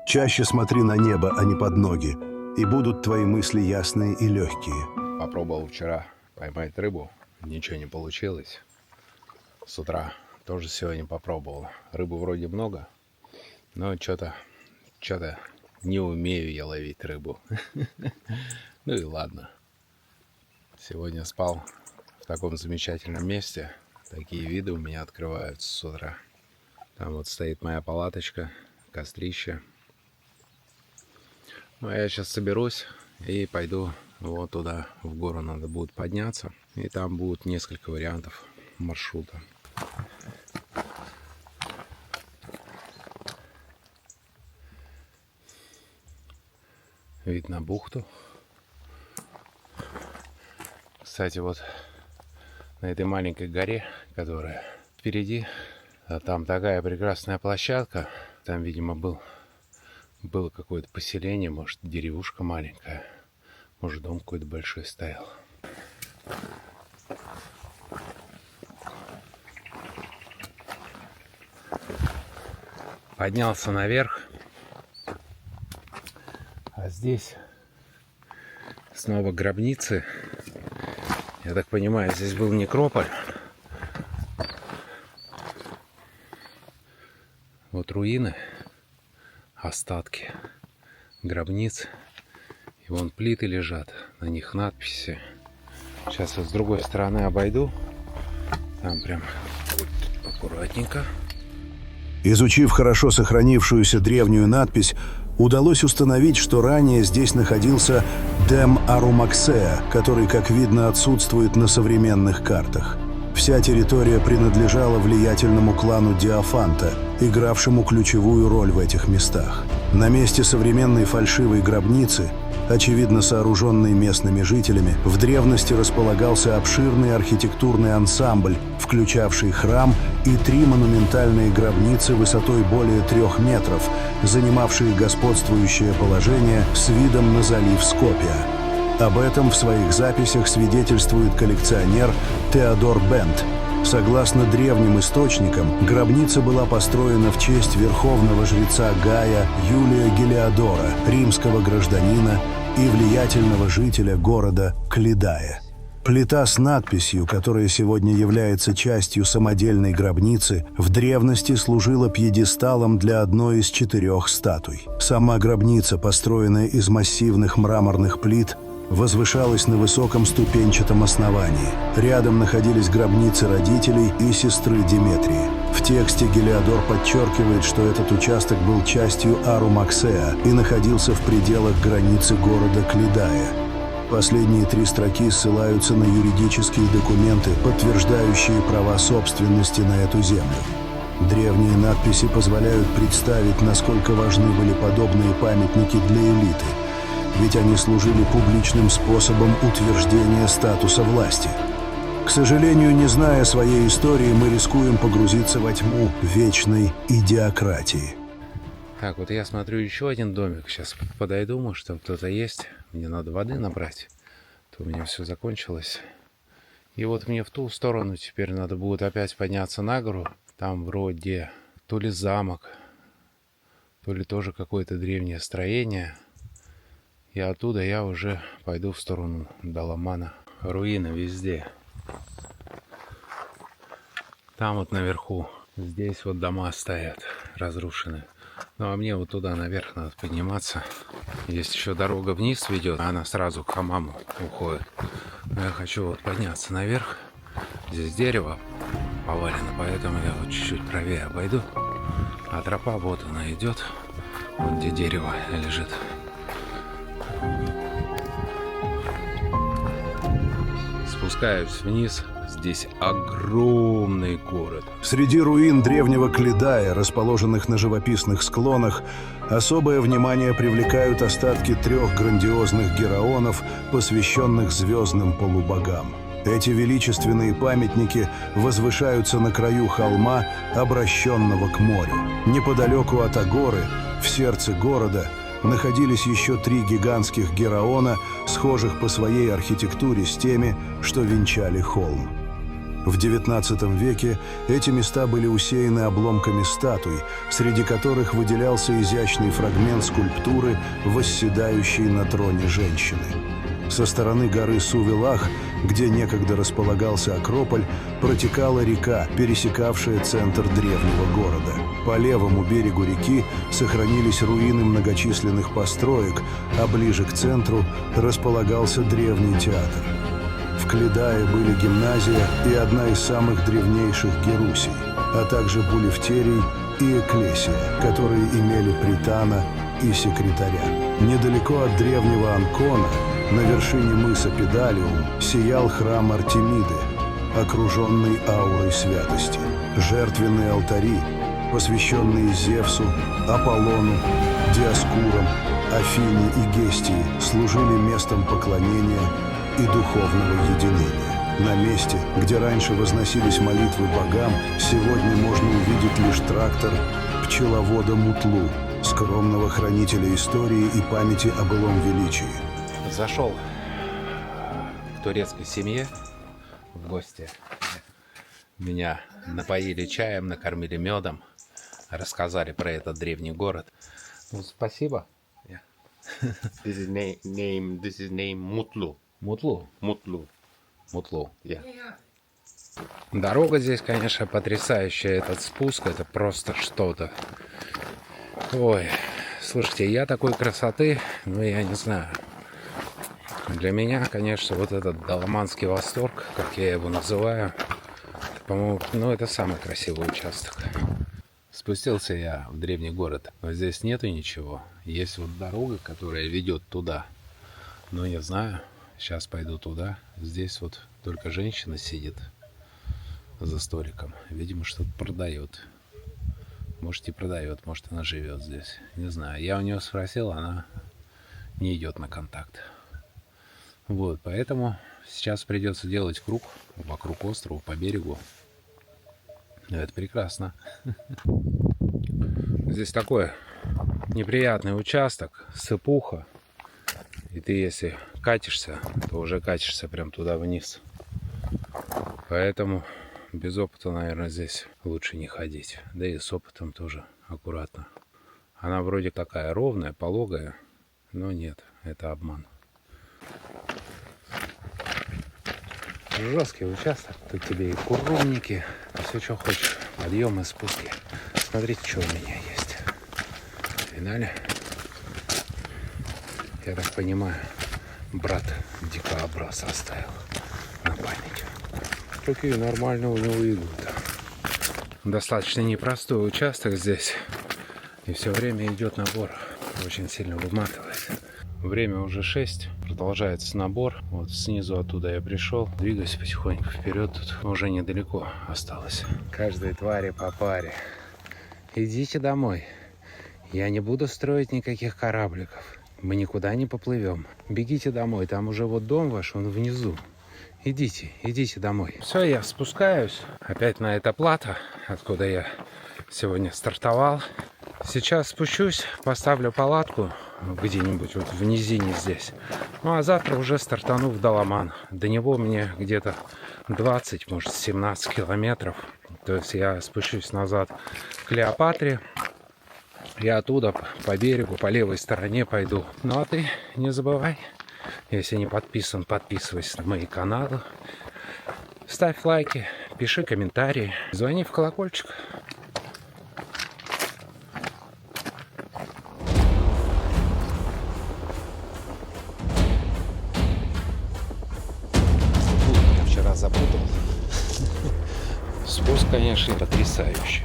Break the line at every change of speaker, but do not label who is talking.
Чаще смотри на небо, а не под ноги, и будут твои мысли ясные и легкие.
Попробовал вчера поймать рыбу, ничего не получилось. С утра тоже сегодня попробовал. Рыбы вроде много, но что-то не умею я ловить рыбу. Ну и ладно. Сегодня спал в таком замечательном месте. Такие виды у меня открываются с утра. Там вот стоит моя палаточка, кострище. Ну, а я сейчас соберусь и пойду вот туда, в гору надо будет подняться. И там будет несколько вариантов маршрута. Вид на бухту. Кстати, вот на этой маленькой горе, которая впереди, а там такая прекрасная площадка. Там, видимо, было какое-то поселение, может, деревушка маленькая. Может, дом какой-то большой стоял. Поднялся наверх. А здесь снова гробницы. Я так понимаю, здесь был некрополь. Вот руины, остатки гробниц. И вон плиты лежат, на них надписи. Сейчас я с другой стороны обойду. Там прям аккуратненько.
Изучив хорошо сохранившуюся древнюю надпись, удалось установить, что ранее здесь находился Дем Арумаксеа, который, как видно, отсутствует на современных картах. Вся территория принадлежала влиятельному клану Диофанта, игравшему ключевую роль в этих местах. На месте современной фальшивой гробницы, очевидно сооруженной местными жителями, в древности располагался обширный архитектурный ансамбль, включавший храм и 3 монументальные гробницы высотой более 3 метров, занимавшие господствующее положение с видом на залив Скопия. Об этом в своих записях свидетельствует коллекционер Теодор Бент. Согласно древним источникам, гробница была построена в честь верховного жреца Гая Юлия Гелиодора, римского гражданина и влиятельного жителя города Клидая. Плита с надписью, которая сегодня является частью самодельной гробницы, в древности служила пьедесталом для одной из 4 статуй. Сама гробница, построенная из массивных мраморных плит, возвышалась на высоком ступенчатом основании. Рядом находились гробницы родителей и сестры Деметрии. В тексте Гелиодор подчеркивает, что этот участок был частью Арумаксеа и находился в пределах границы города Клидая. Последние 3 строки ссылаются на юридические документы, подтверждающие права собственности на эту землю. Древние надписи позволяют представить, насколько важны были подобные памятники для элиты, ведь они служили публичным способом утверждения статуса власти. К сожалению, не зная своей истории, мы рискуем погрузиться во тьму вечной идиократии.
Так, вот я смотрю еще один домик. Сейчас подойду, может, там кто-то есть. Мне надо воды набрать. То у меня все закончилось. И вот мне в ту сторону теперь надо будет опять подняться на гору. Там вроде то ли замок, то ли тоже какое-то древнее строение. И оттуда я уже пойду в сторону Даламана. Руины везде. Там вот наверху. Здесь вот дома стоят, разрушены. Ну а мне вот туда наверх надо подниматься. Есть еще дорога вниз ведет, а она сразу к хамаму уходит. Но я хочу вот подняться наверх. Здесь дерево повалено, поэтому я вот чуть-чуть правее обойду. А тропа вот она идет, вот где дерево лежит. Спускаюсь вниз. Здесь огромный город.
Среди руин древнего Клидая, расположенных на живописных склонах, особое внимание привлекают остатки 3 грандиозных гераонов, посвященных звездным полубогам. Эти величественные памятники возвышаются на краю холма, обращенного к морю. Неподалеку от Агоры, в сердце города, находились еще 3 гигантских гераона, схожих по своей архитектуре с теми, что венчали холм. В XIX веке эти места были усеяны обломками статуй, среди которых выделялся изящный фрагмент скульптуры, восседающей на троне женщины. Со стороны горы Сувилах, где некогда располагался Акрополь, протекала река, пересекавшая центр древнего города. По левому берегу реки сохранились руины многочисленных построек, а ближе к центру располагался древний театр. В Клидае были гимназия и одна из самых древнейших герусий, а также булевтерий и экклесия, которые имели притана и секретаря. Недалеко от древнего Анкона, на вершине мыса Педалиум, сиял храм Артемиды, окруженный аурой святости. Жертвенные алтари, посвященные Зевсу, Аполлону, Диоскурам, Афине и Гестии, служили местом поклонения и духовного единения. На месте, где раньше возносились молитвы богам, сегодня можно увидеть лишь трактор пчеловода Мутлу, скромного хранителя истории и памяти о былом величии.
Зашел к турецкой семье в гости. Меня напоили чаем, накормили медом, рассказали про этот древний город. Ну, спасибо.
This is name Mutlu.
Мутлу.
Mutlu.
Мутлу.
Yeah.
Дорога здесь, конечно, потрясающая. Этот спуск, это просто что-то. Ой, слушайте, я такой красоты, ну, я не знаю. Для меня, конечно, вот этот Доломанский восторг, как я его называю, по-моему, ну, это самый красивый участок. Спустился я в древний город, но здесь нету ничего. Есть вот дорога, которая ведет туда. Но я знаю, сейчас пойду туда. Здесь вот только женщина сидит за столиком. Видимо, что-то продает. Может, и продает, может, она живет здесь. Не знаю. Я у нее спросил, она не идет на контакт. Вот, поэтому сейчас придется делать круг вокруг острова, по берегу. Это прекрасно. Здесь такой неприятный участок, сыпуха. И ты, если катишься, то уже катишься прям туда вниз. Поэтому без опыта, наверное, здесь лучше не ходить. Да и с опытом тоже аккуратно. Она вроде такая ровная, пологая, но нет, это обман. Жесткий участок. Тут тебе и курумники, все, что хочешь. Подъемы, спуски. Смотрите, что у меня есть. Видали? Я так понимаю, брат дикообраз оставил на память. Такие нормально у него идут. Достаточно непростой участок здесь. И все время идет набор. Очень сильно выматывает. Время уже 6. Продолжается набор. Вот снизу оттуда я пришел. Двигаюсь потихоньку вперед. Тут уже недалеко осталось. Каждой твари по паре. Идите домой. Я не буду строить никаких корабликов. Мы никуда не поплывем. Бегите домой. Там уже вот дом ваш, он внизу. Идите домой. Все, я спускаюсь. Опять на это плато, откуда я сегодня стартовал. Сейчас спущусь, поставлю палатку где-нибудь вот в низине здесь. Ну а завтра уже стартану в Доломан. До него мне где-то 20, может 17 километров. То есть я спущусь назад к Клеопатре. И оттуда по берегу, по левой стороне пойду. Ну а ты не забывай, если не подписан, подписывайся на мои каналы. Ставь лайки, пиши комментарии, звони в колокольчик. Я вчера запутал. Спуск, конечно, потрясающий.